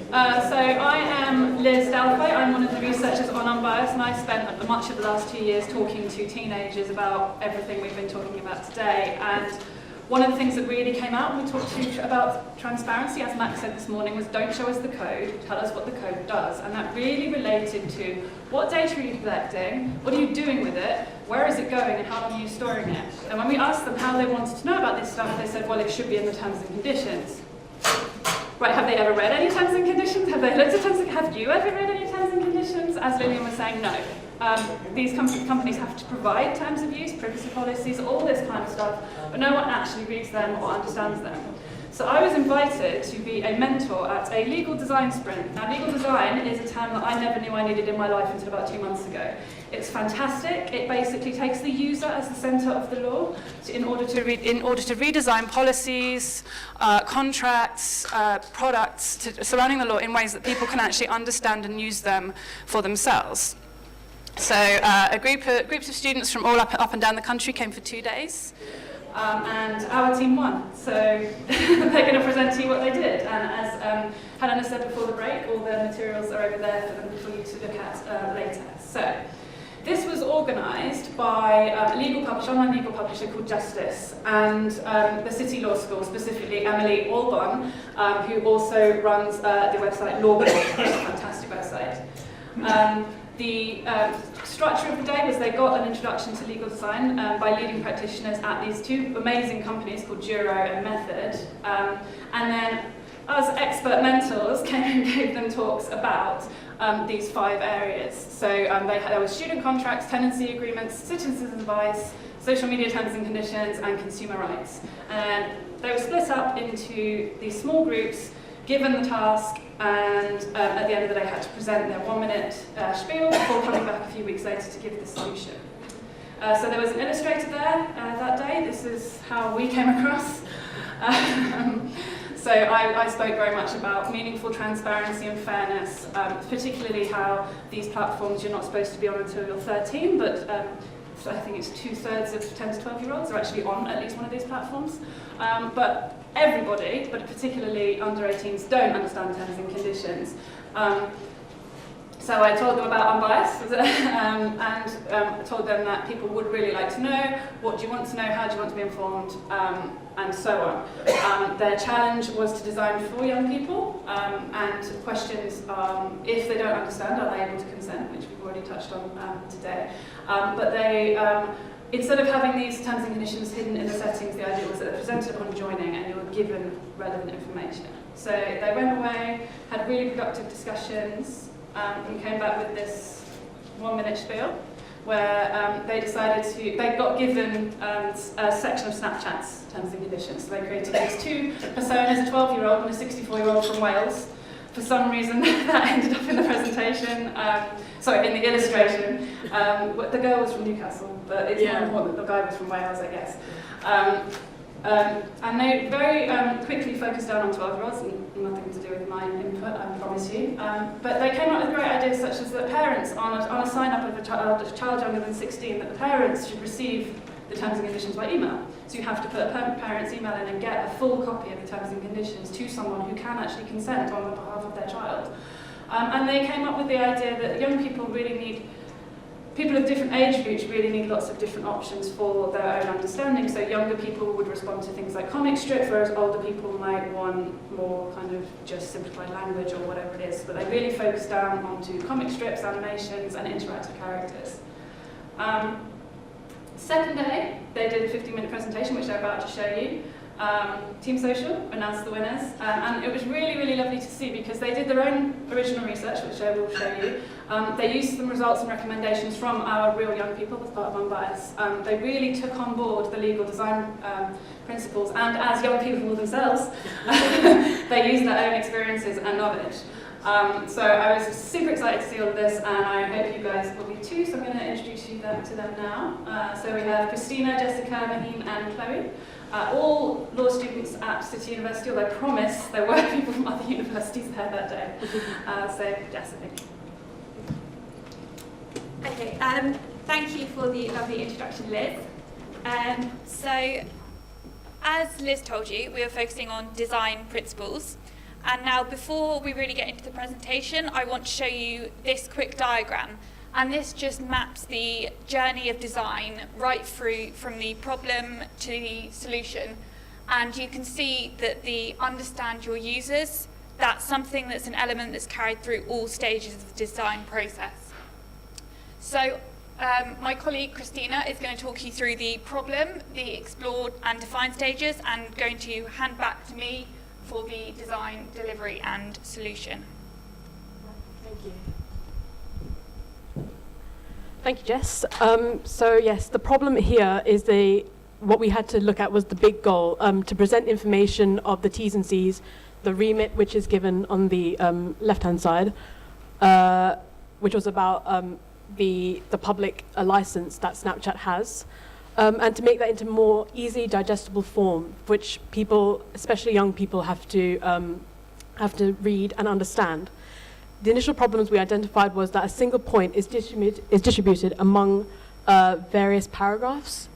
So I am Liz Dowthwaite. I'm one of the researchers on UnBias, and I spent much of the last 2 years talking to teenagers about everything we've been talking about today. And one of the things that really came out when we talked to you about transparency, as Max said this morning, was don't show us the code, tell us what the code does. And that really related to what data are you collecting, what are you doing with it, where is it going, and how long are you storing it? And when we asked them how they wanted to know about this stuff, they said, well, it should be in the terms and conditions. Right, have they ever read any terms and conditions? Have they looked at terms and have you ever read any terms and conditions? As Lillian was saying, no. These companies have to provide terms of use, privacy policies, all this kind of stuff, but no one actually reads them or understands them. So I was invited to be a mentor at a legal design sprint. Now, legal design is a term that I never knew I needed in my life until about 2 months ago. It's fantastic. It basically takes the user as the centre of the law in order to redesign policies, contracts, products surrounding the law in ways that people can actually understand and use them for themselves. So groups of students from all up and down the country came for 2 days. And our team won, so they're going to present to you what they did. And as Helena said before the break, all the materials are over there for you to look at later. So this was organised by a online legal publisher called Justice, and the City Law School, specifically Emily Albon, who also runs the website Law, which is a fantastic website. The structure of the day was they got an introduction to legal design by leading practitioners at these two amazing companies called Juro and Method. And then us expert mentors came and gave them talks about these 5 areas. So there were student contracts, tenancy agreements, citizens' advice, social media terms and conditions, and consumer rights. And they were split up into these small groups, given the task, and at the end of the day had to present their 1-minute spiel before coming back a few weeks later to give the solution. So there was an illustrator there that day. This is how we came across. So I spoke very much about meaningful transparency and fairness, particularly how these platforms you're not supposed to be on until you're 13, but so I think it's 2/3 of 10 to 12-year-olds are actually on at least one of these platforms. But everybody, but particularly under 18s, don't understand terms and conditions. So I told them about UnBias and told them that people would really like to know, what do you want to know, how do you want to be informed, and so on. Their challenge was to design for young people, and questions, if they don't understand, are they able to consent, which we've already touched on today. But they, instead of having these terms and conditions hidden in the settings, the idea was that they presented upon joining and you were given relevant information. So they went away, had really productive discussions, and came back with this 1-minute spiel where they got given a section of Snapchat's terms and conditions. So they created these 2 personas, a 12-year-old and a 64-year-old from Wales. For some reason, that ended up in the presentation, in the illustration. The girl was from Newcastle, but it's more important that the guy was from Wales, I guess. And they very quickly focused down on 12-year-olds, nothing to do with my input, I promise you. But they came up with great ideas such as that parents, on a sign-up of a child younger than 16, that the parents should receive the terms and conditions by email. So you have to put a parent's email in and get a full copy of the terms and conditions to someone who can actually consent on behalf of their child. And they came up with the idea that young people people of different age groups really need lots of different options for their own understanding. So younger people would respond to things like comic strips, whereas older people might want more kind of just simplified language or whatever it is. But they really focused down onto comic strips, animations, and interactive characters. Second day, they did a 15-minute presentation, which they're about to show you. Team Social announced the winners, and it was really, really lovely to see because they did their own original research, which I will show you. They used some results and recommendations from our real young people as part of UnBias. They really took on board the legal design principles, and as young people themselves, they used their own experiences and knowledge. So I was super excited to see all of this, and I hope you guys will be too, so I'm going to introduce you to them now. So we have Christina, Jessica, Maheen, and Chloe. All law students at City University, although I promise there were people from other universities there that day. So, Jessica. Okay, thank you for the lovely introduction, Liz. So, as Liz told you, we are focusing on design principles. And now, before we really get into the presentation, I want to show you this quick diagram. And this just maps the journey of design right through from the problem to the solution. And you can see that the understand your users, that's something that's an element that's carried through all stages of the design process. So my colleague Christina is going to talk you through the problem, the explore and define stages, and going to hand back to me for the design, delivery and solution. Thank you. Thank you, Jess. So yes, the problem here is what we had to look at was the big goal, to present information of the T's and C's, the remit which is given on the left-hand side, which was about the public license that Snapchat has, and to make that into more easy digestible form, which people, especially young people, have to read and understand. The initial problems we identified was that a single point is distributed among various paragraphs.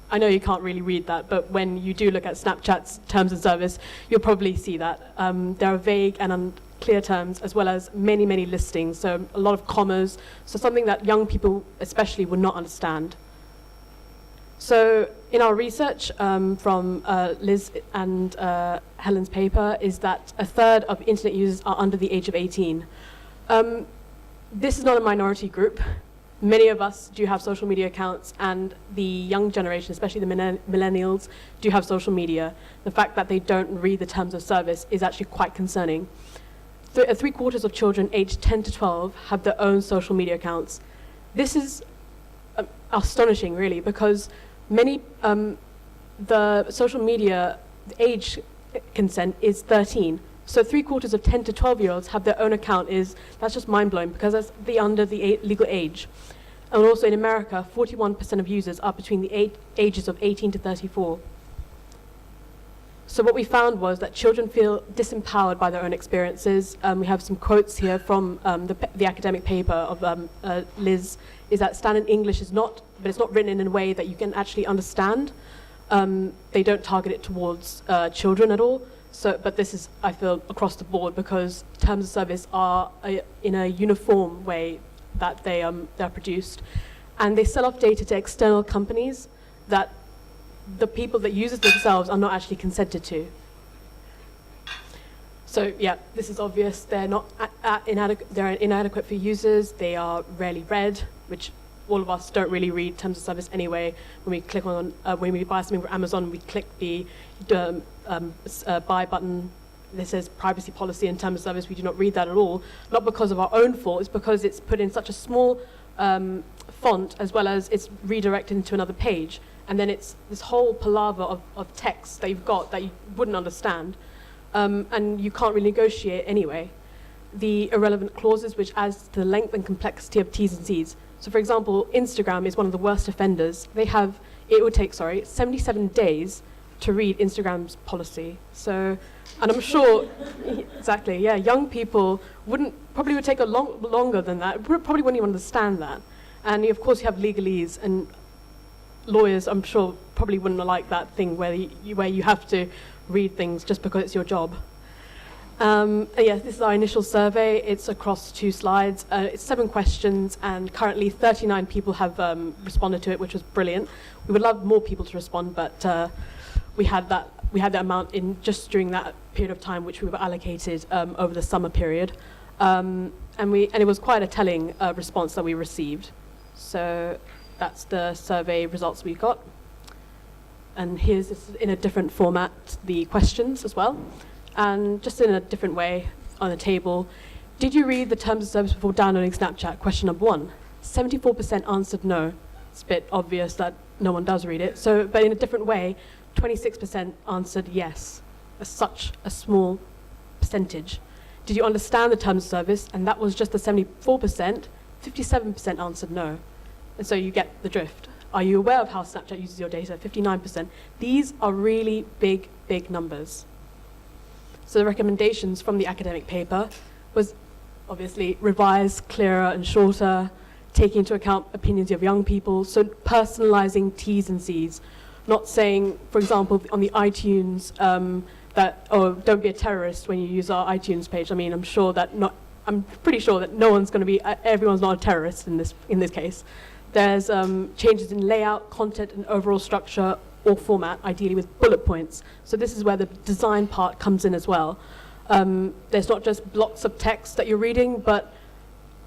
I know you can't really read that, but when you do look at Snapchat's terms of service, you'll probably see that. There are vague and unclear terms, as well as many, many listings, so a lot of commas, so something that young people especially would not understand. So in our research from Liz and Helen's paper is that a third of internet users are under the age of 18. This is not a minority group. Many of us do have social media accounts, and the young generation, especially the millennials, do have social media. The fact that they don't read the terms of service is actually quite concerning. Three-quarters of children aged 10 to 12 have their own social media accounts. This is astonishing, really, because many, the social media age consent is 13. So three-quarters of 10 to 12-year-olds have their own account. That's just mind-blowing, because that's under the legal age. And also in America, 41% of users are between the ages of 18 to 34. So what we found was that children feel disempowered by their own experiences. We have some quotes here from the academic paper of Liz, is that standard English is not, but it's not written in a way that you can actually understand. They don't target it towards children at all. So, but this is, I feel, across the board, because terms of service are in a uniform way that they're produced. And they sell off data to external companies that the people that use it themselves are not actually consented to. So yeah, this is obvious. They're not they're inadequate for users. They are rarely read, which all of us don't really read terms of service anyway. When we click on, when we buy something from Amazon, we click the buy button. This says privacy policy and terms of service. We do not read that at all. Not because of our own fault. It's because it's put in such a small font, as well as it's redirected into another page. And then it's this whole palaver of text that you've got that you wouldn't understand. And you can't really negotiate anyway. The irrelevant clauses, which adds to the length and complexity of T's and C's. So for example, Instagram is one of the worst offenders. It would take 77 days to read Instagram's policy. So, and I'm sure, exactly, yeah, young people probably would take longer than that. Probably wouldn't even understand that. And of course you have legalese, and lawyers, I'm sure, probably wouldn't like that thing where you have to read things just because it's your job. Yes, this is our initial survey. It's across 2 slides. It's 7 questions, and currently 39 people have responded to it, which was brilliant. We would love more people to respond, but we had that amount in just during that period of time, which we were allocated over the summer period, and it was quite a telling response that we received. So that's the survey results we got, and here's this in a different format the questions as well. And just in a different way on the table, did you read the terms of service before downloading Snapchat? Question number 1. 74% answered no. It's a bit obvious that no one does read it. So, but in a different way, 26% answered yes. Such a small percentage. Did you understand the terms of service? And that was just the 74%. 57% answered no. And so you get the drift. Are you aware of how Snapchat uses your data? 59%. These are really big, big numbers. So the recommendations from the academic paper was obviously revise, clearer and shorter, taking into account opinions of young people, so personalizing T's and C's, not saying, for example, on the iTunes that, oh, don't be a terrorist when you use our iTunes page. I mean, I'm pretty sure that no one's going to be, everyone's not a terrorist in this case. There's changes in layout, content, and overall structure or format, ideally with bullet points. So this is where the design part comes in as well. There's not just blocks of text that you're reading, but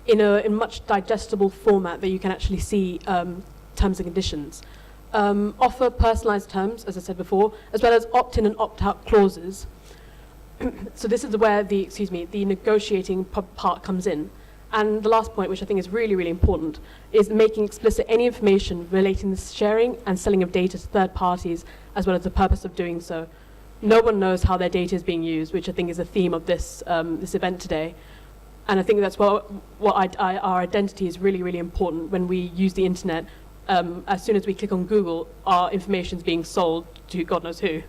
in much digestible format that you can actually see terms and conditions. Offer personalized terms, as I said before, as well as opt-in and opt-out clauses. So this is where the negotiating part comes in. And the last point, which I think is really, really important, is making explicit any information relating to the sharing and selling of data to third parties, as well as the purpose of doing so. No one knows how their data is being used, which I think is a theme of this event today. And I think that's our identity is really, really important when we use the internet. As soon as we click on Google, our information is being sold to God knows who.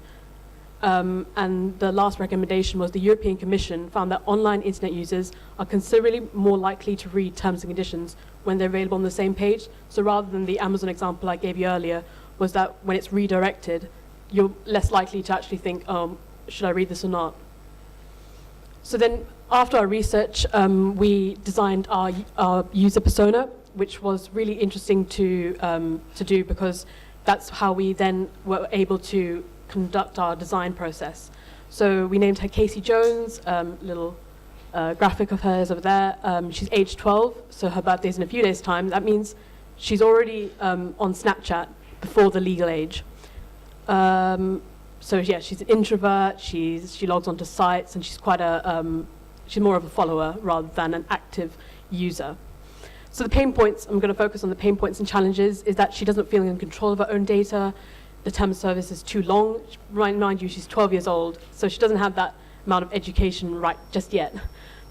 And the last recommendation was the European Commission found that online internet users are considerably more likely to read terms and conditions when they're available on the same page. So rather than the Amazon example I gave you earlier, was that when it's redirected, you're less likely to actually think, should I read this or not? So then after our research, we designed our user persona, which was really interesting to do, because that's how we then were able to conduct our design process. So we named her Casey Jones, little graphic of hers over there. She's age 12, so her birthday's in a few days' time. That means she's already on Snapchat before the legal age. So yeah, she's an introvert, she logs onto sites, and she's she's more of a follower rather than an active user. So the pain points, I'm going to focus on the pain points and challenges, is that she doesn't feel in control of her own data. The term of service is too long. Mind you, she's 12 years old, so she doesn't have that amount of education right just yet.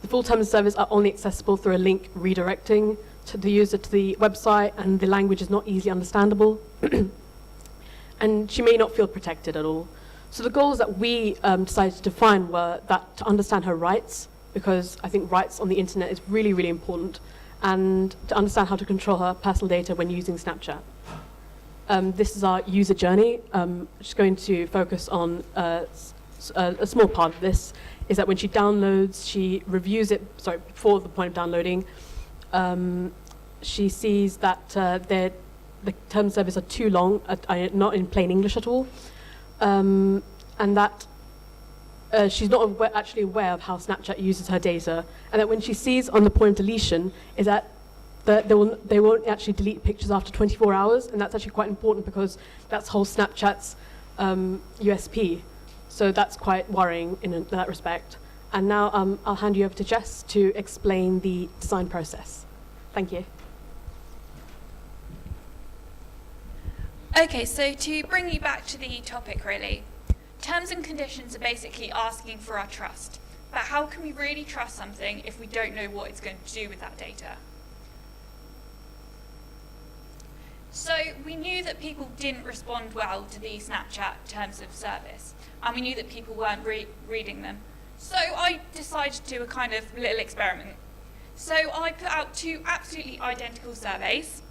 The full terms of service are only accessible through a link redirecting to the user to the website, and the language is not easily understandable. And she may not feel protected at all. So the goals that we decided to define were that to understand her rights, because I think rights on the internet is really, really important, and to understand how to control her personal data when using Snapchat. This is our user journey. Just going to focus on a small part of this, is that when she downloads, she reviews it, before the point of downloading, she sees that the terms of service are too long, not in plain English at all, and that she's not actually aware of how Snapchat uses her data, and that when she sees on the point of deletion is that they won't actually delete pictures after 24 hours, and that's actually quite important because that's whole Snapchat's USP. So that's quite worrying in that respect. And now I'll hand you over to Jess to explain the design process. Thank you. Okay, so to bring you back to the topic really, terms and conditions are basically asking for our trust. But how can we really trust something if we don't know what it's going to do with that data? So we knew that people didn't respond well to the Snapchat terms of service, and we knew that people weren't reading them. So I decided to do a kind of little experiment. So I put out 2 absolutely identical surveys,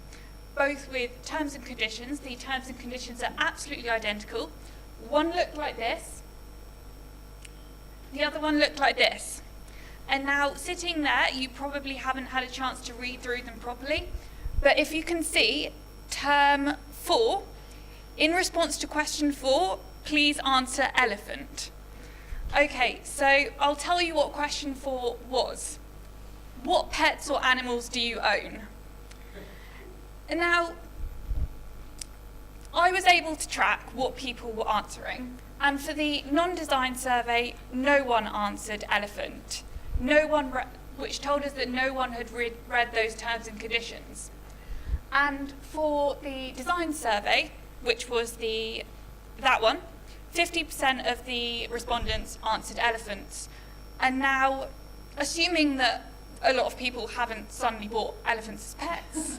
both with terms and conditions. The terms and conditions are absolutely identical. One looked like this, the other one looked like this. And now sitting there, you probably haven't had a chance to read through them properly, but if you can see, term 4, in response to question 4, please answer elephant. Okay, so I'll tell you what question 4 was. What pets or animals do you own? And now, I was able to track what people were answering, and for the non-design survey, no one answered elephant. No one, which told us that no one had read those terms and conditions. And for the design survey, which was that one, 50% of the respondents answered elephants. And now, assuming that a lot of people haven't suddenly bought elephants as pets,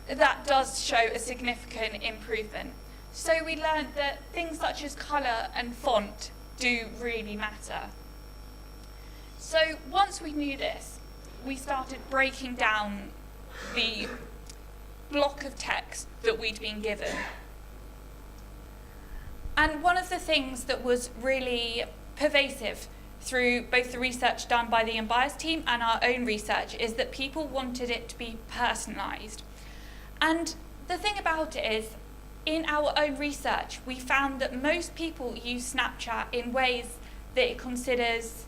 that does show a significant improvement. So we learned that things such as colour and font do really matter. So once we knew this, we started breaking down the block of text that we'd been given. And one of the things that was really pervasive through both the research done by the UnBias team and our own research is that people wanted it to be personalised. And the thing about it is, in our own research, we found that most people use Snapchat in ways that it considers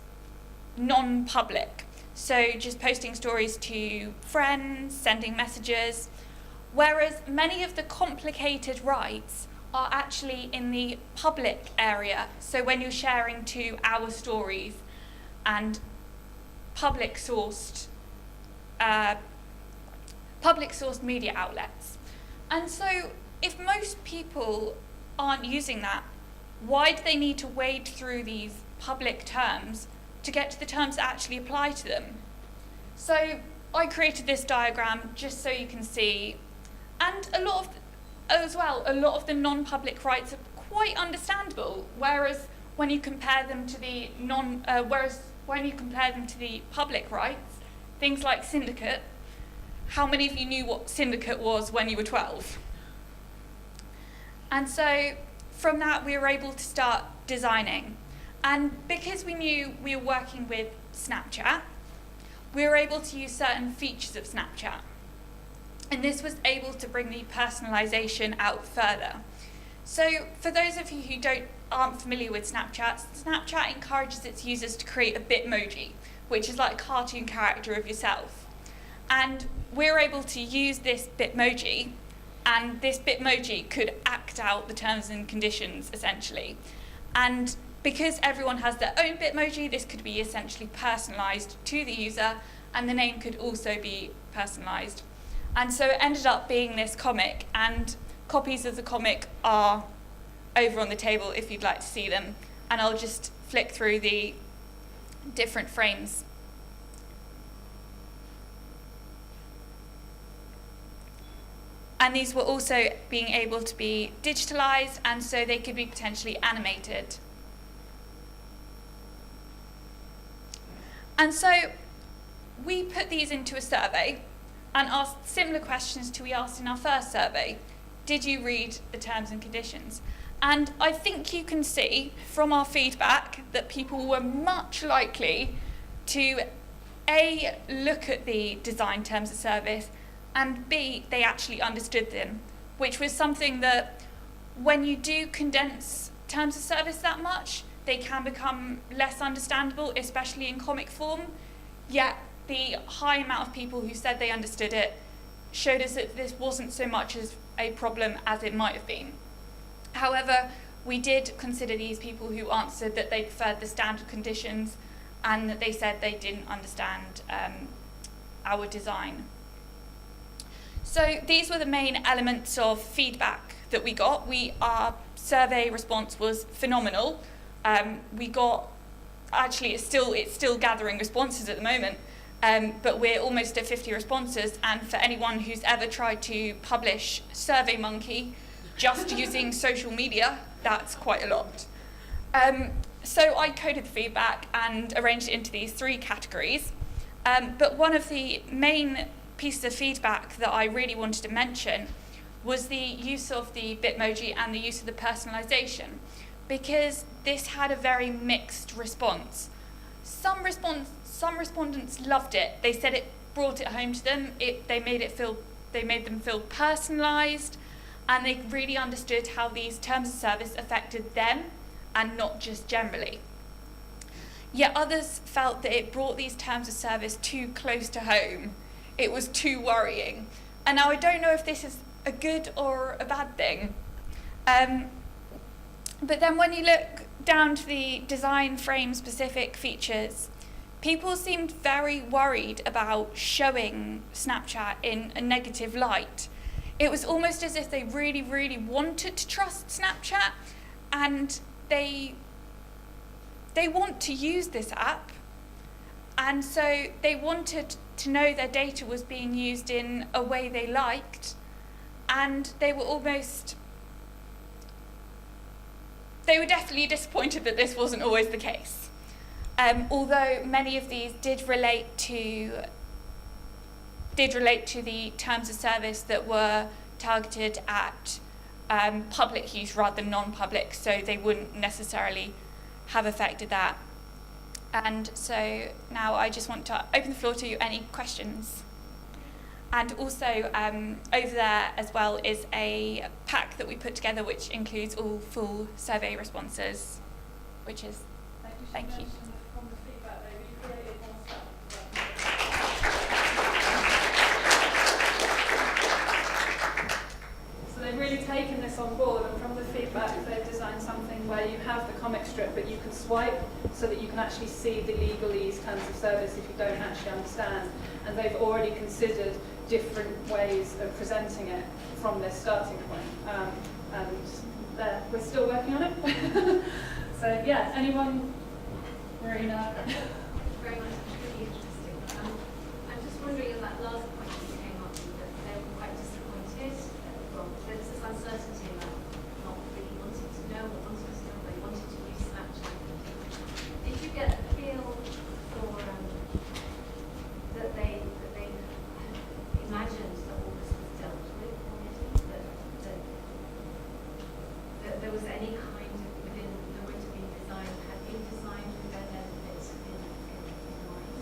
non-public. So just posting stories to friends, sending messages, whereas many of the complicated rights are actually in the public area. So when you're sharing to our stories and public sourced media outlets. And so if most people aren't using that, why do they need to wade through these public terms to get to the terms that actually apply to them? So I created this diagram just so you can see, and a lot of the non-public rights are quite understandable, whereas when you compare them to the public rights, things like syndicate, how many of you knew what syndicate was when you were 12? And so from that we were able to start designing. And because we knew we were working with Snapchat, we were able to use certain features of Snapchat. And this was able to bring the personalisation out further. So for those of you who aren't familiar with Snapchat, Snapchat encourages its users to create a Bitmoji, which is like a cartoon character of yourself. And we're able to use this Bitmoji, and this Bitmoji could act out the terms and conditions, essentially. And because everyone has their own Bitmoji, this could be essentially personalised to the user, and the name could also be personalised. And so it ended up being this comic, and copies of the comic are over on the table if you'd like to see them. And I'll just flick through the different frames. And these were also being able to be digitalised, and so they could be potentially animated. And so we put these into a survey and asked similar questions to we asked in our first survey. Did you read the terms and conditions? And I think you can see from our feedback that people were much likely to A, look at the design terms of service, and B, they actually understood them, which was something that when you do condense terms of service that much, they can become less understandable, especially in comic form. Yet the high amount of people who said they understood it showed us that this wasn't so much as a problem as it might have been. However, we did consider these people who answered that they preferred the standard conditions and that they said they didn't understand our design. So these were the main elements of feedback that we got. Our survey response was phenomenal. We got, actually it's still gathering responses at the moment, but we're almost at 50 responses, and for anyone who's ever tried to publish SurveyMonkey just using social media, that's quite a lot. So I coded the feedback and arranged it into these 3 categories, but one of the main pieces of feedback that I really wanted to mention was the use of the Bitmoji and the use of the personalisation, because this had a very mixed response. Some respondents loved it. They said it brought it home to them. They made them feel personalised, and they really understood how these terms of service affected them and not just generally. Yet others felt that it brought these terms of service too close to home. It was too worrying. And now I don't know if this is a good or a bad thing. But then when you look down to the design frame specific features, people seemed very worried about showing Snapchat in a negative light. It was almost as if they really, really wanted to trust Snapchat, and they want to use this app, and so they wanted to know their data was being used in a way they liked, and they were definitely disappointed that this wasn't always the case. Although many of these did relate to the terms of service that were targeted at public use rather than non-public, so they wouldn't necessarily have affected that. And so now I just want to open the floor to any questions. And also over there as well is a pack that we put together which includes all full survey responses, which is, thank you. From the feedback, they recreated more stuff. So they've really taken this on board, and from the feedback they've designed something where you have the comic strip but you can swipe so that you can actually see the legalese terms of service if you don't actually understand. And they've already considered different ways of presenting it from this starting point. And we're still working on it. So yeah, anyone? Marina? Very much, it's really interesting. I'm just wondering in that last point that came up that they were quite disappointed. Well, there was this uncertainty about not really wanting to know or wanting to know they wanted to use Snapchat. Did you get a feel for that they imagined that all this was dealt with already? That there was any kind of within the way to be designed, had been designed with their benefits in mind?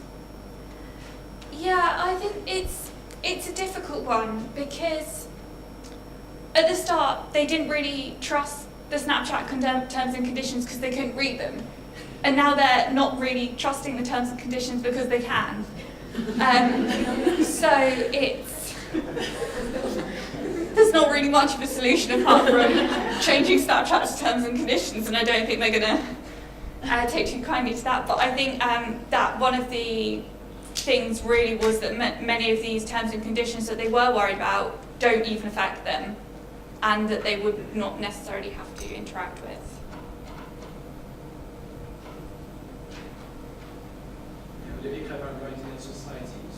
Yeah, I think it's a difficult one because at the start they didn't really trust the Snapchat terms and conditions because they couldn't read them, and now they're not really trusting the terms and conditions because they can. So there's not really much of a solution apart from changing Snapchat's terms and conditions, and I don't think they're going to take too kindly to that. But I think that one of the things really was that many of these terms and conditions that they were worried about don't even affect them, and that they would not necessarily have to interact with.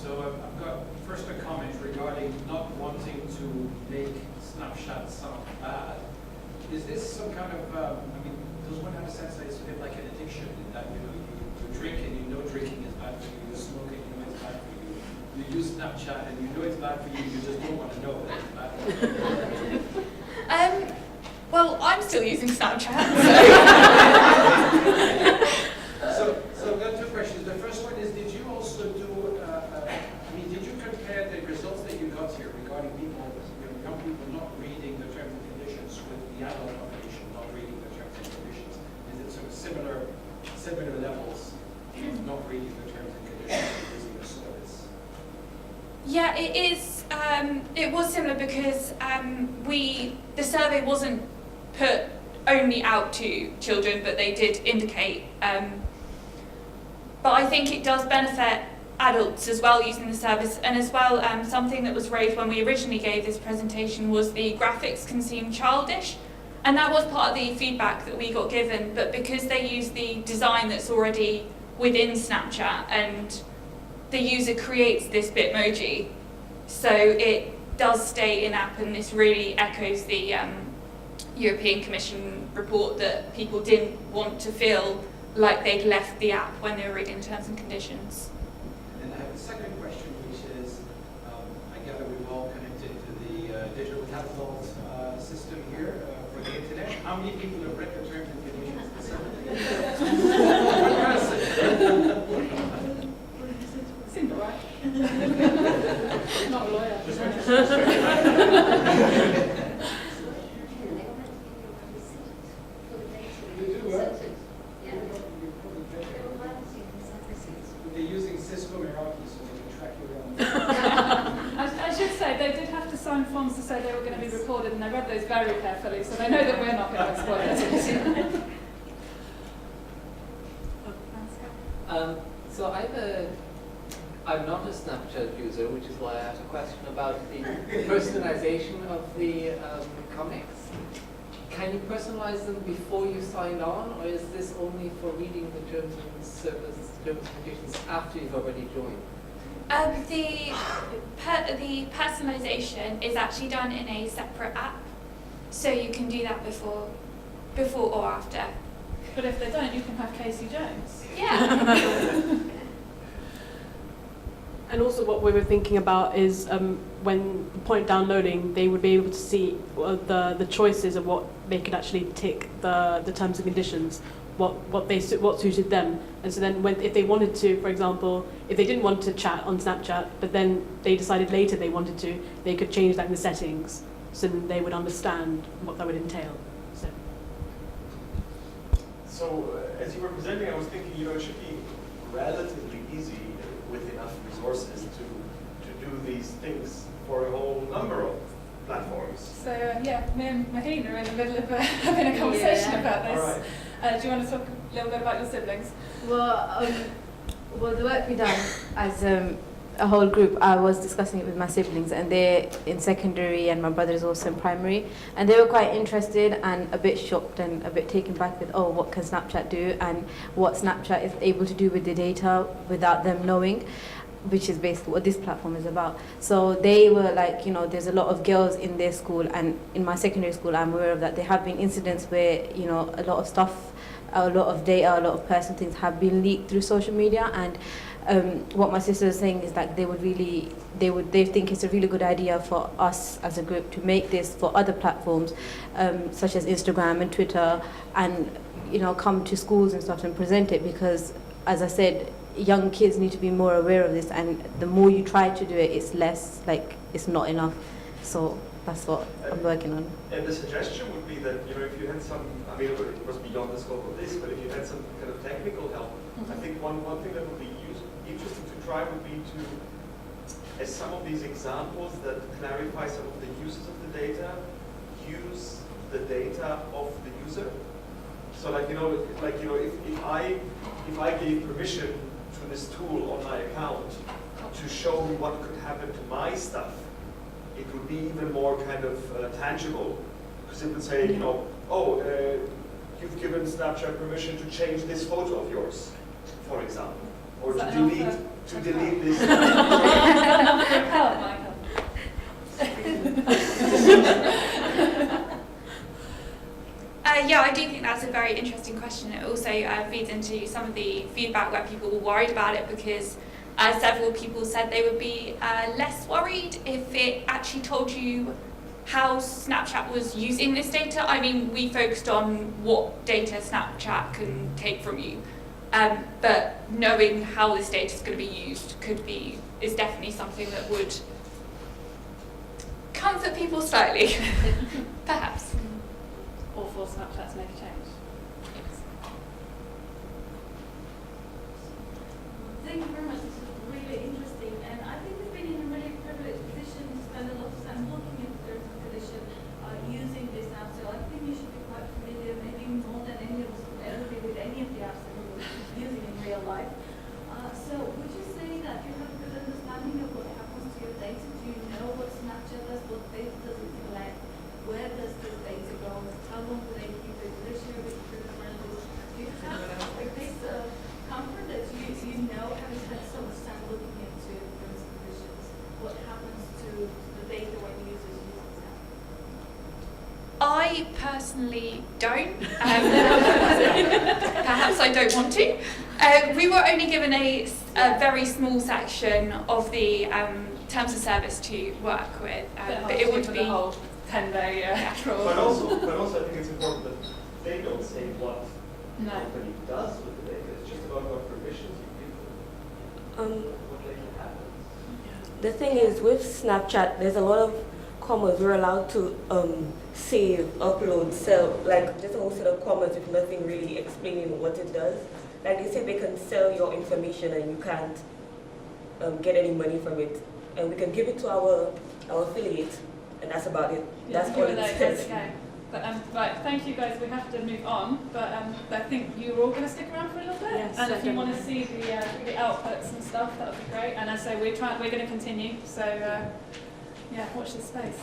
So I've got first a comment regarding not wanting to make Snapchat sound bad. Is this some kind of, I mean, does one have a sense that it's a bit like an addiction in that, you know, you drink and you know drinking is bad for you, you smoke and you know it's bad for you, you use Snapchat and you know it's bad for you, you just don't want to know that it's bad for you? Well, I'm still using Snapchat. So I've got two questions. The first one is, did you also do, did you compare the results that you got here regarding people, young people not reading the terms and conditions with the adult population not reading the terms and conditions? Is it sort of similar levels of not reading the terms and conditions and using the service? Yeah, it is. It was similar because the survey wasn't put only out to children, but they did indicate. But I think it does benefit adults as well using the service, and as well something that was raised when we originally gave this presentation was the graphics can seem childish, and that was part of the feedback that we got given, but because they use the design that's already within Snapchat and the user creates this Bitmoji, so it does stay in app, and this really echoes the European Commission report that people didn't want to feel like they'd left the app when they were reading the terms and conditions. And I have a second question, which is, I gather we've all connected to the digital catalogs system here for the internet. How many people have read the terms and conditions? Seemed all right. Not a lawyer. You do, right? They're using Cisco Meraki so they can track you around. I should say, they did have to sign forms to say they were going to be recorded, and they read those very carefully, so they know that we're not going to exploit it. So I'm not a Snapchat user, which is why I have a question about the personalization of the comics. Can you personalize them before you signed on, or is this only for reading the terms and conditions after you've already joined? The personalization is actually done in a separate app, so you can do that before or after. But if they don't, you can have Casey Jones. Yeah. And also what we were thinking about is when the point downloading, they would be able to see the choices of what they could actually tick, the terms and conditions, what suited them. And so then if they wanted to, for example, if they didn't want to chat on Snapchat, but then they decided later they wanted to, they could change that in the settings, so then they would understand what that would entail. So as you were presenting, I was thinking, it should be relatively easy with enough resources to do these things for a whole number of platforms. So me and Maheen are in the middle of having a conversation about this. All right. Do you want to talk a little bit about your siblings? Well, the work we done as a whole group, I was discussing it with my siblings, and they're in secondary, and my brother is also in primary, and they were quite interested and a bit shocked and a bit taken back with, what can Snapchat do, and what Snapchat is able to do with the data without them knowing, which is basically what this platform is about. So they were like, there's a lot of girls in their school, and in my secondary school, I'm aware of that. There have been incidents where, a lot of stuff, a lot of data, a lot of personal things have been leaked through social media, and what my sister was saying is that they think it's a really good idea for us as a group to make this for other platforms, such as Instagram and Twitter, and come to schools and stuff and present it, because, as I said, young kids need to be more aware of this, and the more you try to do it, it's less, it's not enough. So that's what I'm working on. And the suggestion would be that, if you had some, it was beyond the scope of this, but if you had some kind of technical help, I think one thing that would be interesting to try would be to, as some of these examples that clarify some of the uses of the data, use the data of the user. So if I gave permission to this tool on my account to show me what could happen to my stuff, it would be even more kind of tangible, because it would say, you've given Snapchat permission to change this photo of yours, for example, or to delete this. Help, Michael. I do think that's a very interesting question. It also feeds into some of the feedback where people were worried about it, because several people said they would be less worried if it actually told you how Snapchat was using this data. We focused on what data Snapchat can take from you, but knowing how this data is going to be used is definitely something that would comfort people slightly, perhaps. Or for Snapchat to make a change. Thank you very much. This is really interesting, and I think we've been in a really privileged position to spend a lot of time looking at the terms and conditions using this app. So I think you should be quite familiar, maybe more than any of us would ever be, with any of the apps that we're using in real life. So would you say that you have a good understanding of what happens to your data? Do you know what Snapchat does? What data does it collect? Where does this data go? How long do they keep it? Do they share it with friends? Do you have this comfort that you know, having spent so much time looking into terms and conditions, what happens to the data when users use this app? I personally don't. Perhaps I don't want to. We were only given a very small section of the terms of service to work with, but it would be the whole 10-day trawl. But also, I think it's important that they don't say what the No. company does with the data. It's just about what permissions you give them. What later happens. The thing is, with Snapchat, there's a lot of commas we're allowed to save, upload, sell. There's a whole set of commas with nothing really explaining what it does. They say they can sell your information and you can't get any money from it. And we can give it to our affiliate, and that's about it. That's all it says. But right, thank you guys. We have to move on, but I think you're all going to stick around for a little bit. Yes, and if you definitely. want to see the outputs and stuff, that would be great. And as I say, we're going to continue. So watch this space.